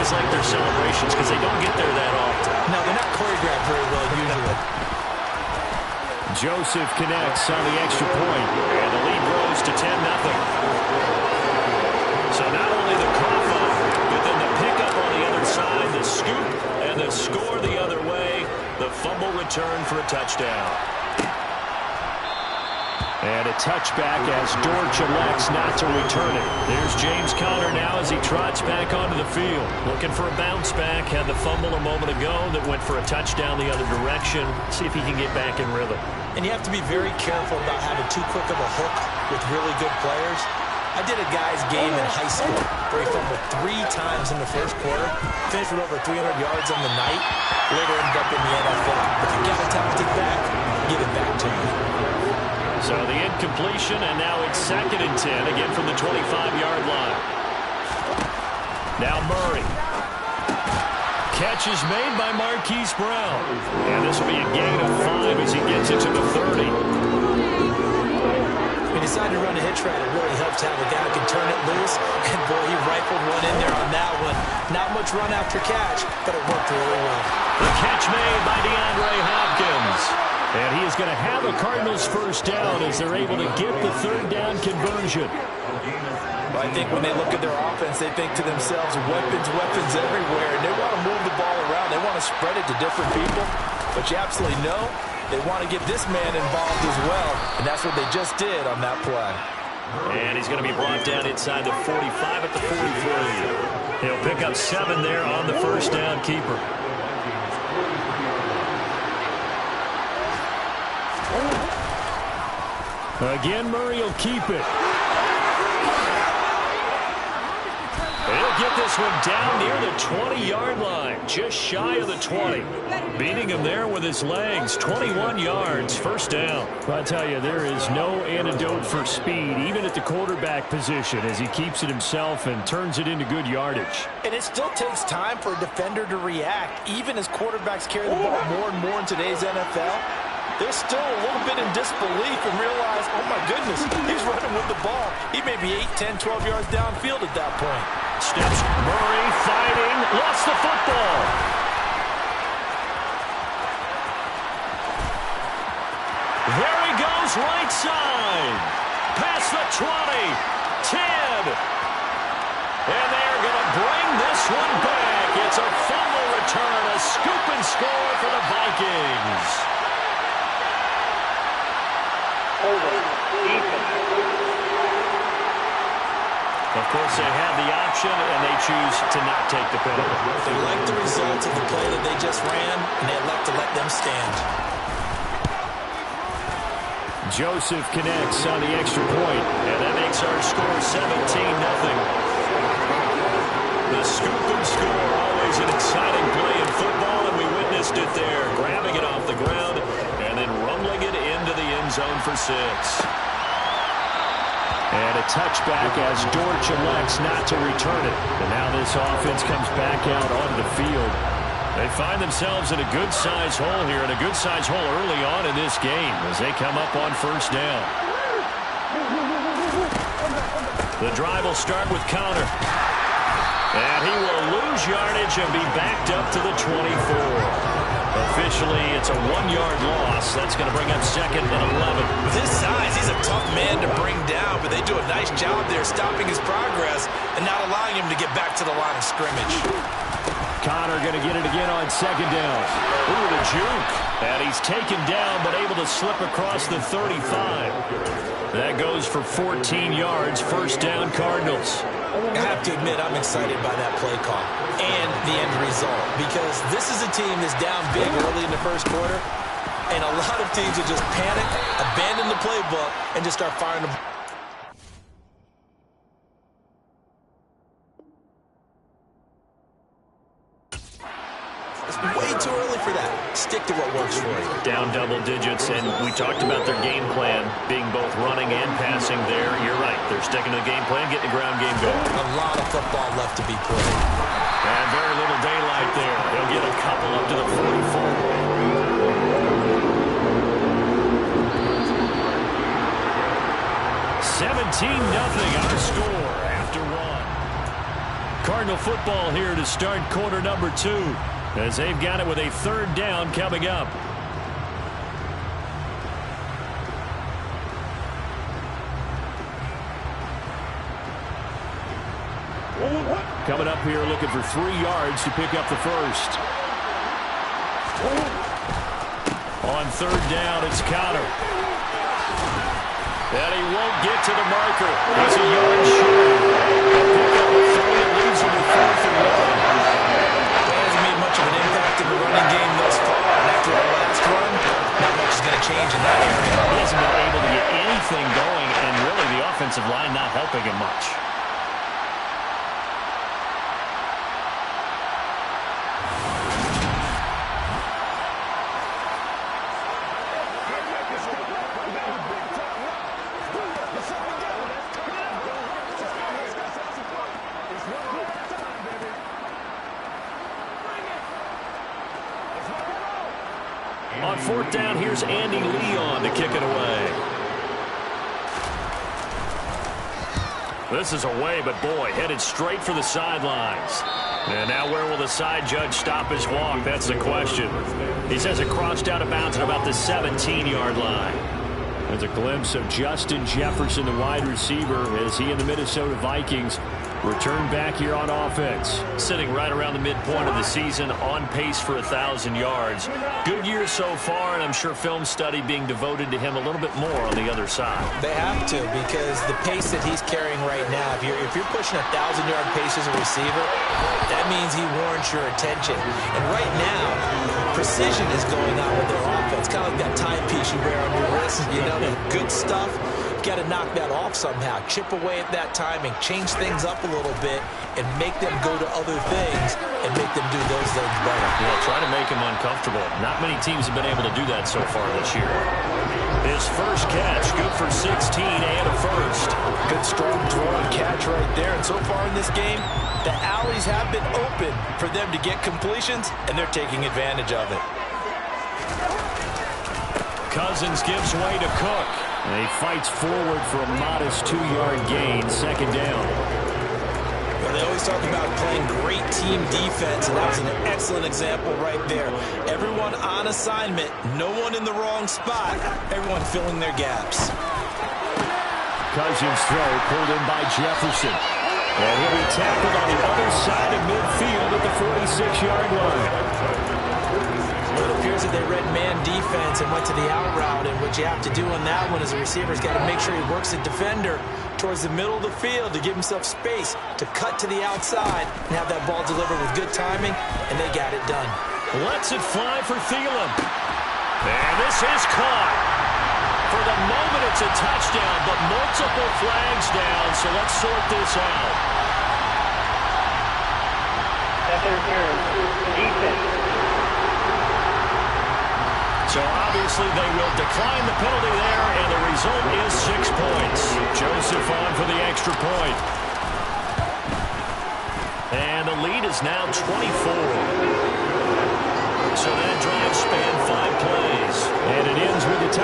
always like their celebrations because they don't get there that often. No, they're not choreographed very well usually. Joseph connects on the extra point, and the lead grows to 10-0. So not only the cough up, but then the pickup on the other side, the scoop, and the score the other way. The fumble return for a touchdown. And a touchback as Dortch elects not to return it. There's James Conner now as he trots back onto the field. Looking for a bounce back. Had the fumble a moment ago that went for a touchdown the other direction. See if he can get back in rhythm. And you have to be very careful about having too quick of a hook with really good players. I did a guy's game in high school where he fumbled 3 times in the first quarter, finished with over 300 yards on the night, later ended up in the NFL. If you get a talented back, give it back to him. So the incompletion, and now it's 2nd and 10, again from the 25-yard line. Now Murray. Catch is made by Marquise Brown. And this will be a gain of 5 as he gets it to the 30. He decided to run a hitch route. It really helps to have a guy who can turn it loose. And, boy, he rifled one in there on that one. Not much run after catch, but it worked really well. The catch made by DeAndre Hopkins. And he is going to have a Cardinals first down as they're able to get the 3rd down conversion. Well, I think when they look at their offense, they think to themselves, weapons, weapons everywhere. And they want to move the ball around. They want to spread it to different people. But you absolutely know they want to get this man involved as well. And that's what they just did on that play. And he's going to be brought down inside the 45 at the 43. He'll pick up 7 there on the first down keeper. Again, Murray will keep it. He'll get this one down near the 20-yard line, just shy of the 20. Beating him there with his legs, 21 yards, first down. I tell you, there is no antidote for speed, even at the quarterback position, as he keeps it himself and turns it into good yardage. And it still takes time for a defender to react, even as quarterbacks carry the ball more and more in today's NFL. They're still a little bit in disbelief and realize, oh my goodness, he's running with the ball. He may be 8, 10, 12 yards downfield at that point. Steps Murray fighting, lost the football. There he goes, right side. Past the 20, 10. And they're going to bring this one back. It's a fumble return, a scoop and score for the Vikings. Of course, they have the option, and they choose to not take the penalty. They like the results of the play that they just ran, and they elect to let them stand. Joseph connects on the extra point, and that makes our score 17-0. The scoop and score, always an exciting play in football, and we witnessed it there, grabbing it off the ground and then rumbling it into the end zone for 6. And a touchback as Dortch elects not to return it. And now this offense comes back out onto the field. They find themselves in a good-sized hole here, and a good-sized hole early on in this game as they come up on first down. The drive will start with Conner. And he will lose yardage and be backed up to the 24. Officially, it's a 1-yard loss. That's going to bring up 2nd and 11. With his size, he's a tough man to bring down, but they do a nice job there stopping his progress and not allowing him to get back to the line of scrimmage. Conner going to get it again on 2nd down. Ooh, the juke. And he's taken down, but able to slip across the 35. That goes for 14 yards. First down, Cardinals. I have to admit, I'm excited by that play call and the end result, because this is a team that's down big early in the first quarter, and a lot of teams will just panic, abandon the playbook, and just start firing the ball. It's way too early for that. Stick to what works for you. Down double digits, and we talked about their game plan being both running and passing there. You're right. They're sticking to the game plan, getting the ground game going. A lot of football left to be played. And very little daylight there. They'll get a couple up to the 44. 17-0 our score after 1. Cardinal football here to start quarter number 2, as they've got it with a 3rd down coming up. Coming up here looking for 3 yards to pick up the first. On 3rd down, it's Connor. And he won't get to the marker. He's a yard short. Pick up a 3 and leaves him with 4th and 1. He hasn't made much of an impact in the running game thus far. And after our last run, not much is going to change in that area. He hasn't been able to get anything going, and really the offensive line not helping him much. On 4th down, here's Andy Leon to kick it away. This is away, but boy, headed straight for the sidelines. And now where will the side judge stop his walk? That's the question. He says it crossed out of bounds at about the 17-yard line. There's a glimpse of Justin Jefferson, the wide receiver, as he and the Minnesota Vikings return back here on offense. Sitting right around the midpoint of the season, on pace for 1,000 yards. Good year so far, and I'm sure film study being devoted to him a little bit more on the other side. They have to, because the pace that he's carrying right now, if you're pushing 1,000-yard pace as a receiver, that means he warrants your attention. And right now, precision is going on with their offense. Kind of like that timepiece you wear on your wrist. You know, the good stuff. Got to knock that off somehow. Chip away at that timing, change things up a little bit, and make them go to other things and make them do those things better. Yeah, try to make him uncomfortable. Not many teams have been able to do that so far this year. His first catch, good for 16 and a first. Good, strong throw and catch right there. And so far in this game, the alleys have been open for them to get completions, and they're taking advantage of it. Cousins gives way to Cook. And he fights forward for a modest 2-yard gain, 2nd down. Well, they always talk about playing great team defense, and that was an excellent example right there. Everyone on assignment, no one in the wrong spot, everyone filling their gaps. Cousins' throw pulled in by Jefferson. And he'll be tackled on the other side of midfield at the 46-yard line. Well, it appears that they read man defense and went to the out route, and what you have to do on that one as a receiver is got to make sure he works the defender towards the middle of the field to give himself space to cut to the outside and have that ball delivered with good timing, and they got it done. Lets it fly for Thielen. And this is caught. For the moment, it's a touchdown, but multiple flags down, so let's sort this out. Defense. So obviously they will decline the penalty there, and the result is 6 points. Joseph on for the extra point. And the lead is now 24. So that drive spanned 5 plays. And it ends with a touchdown.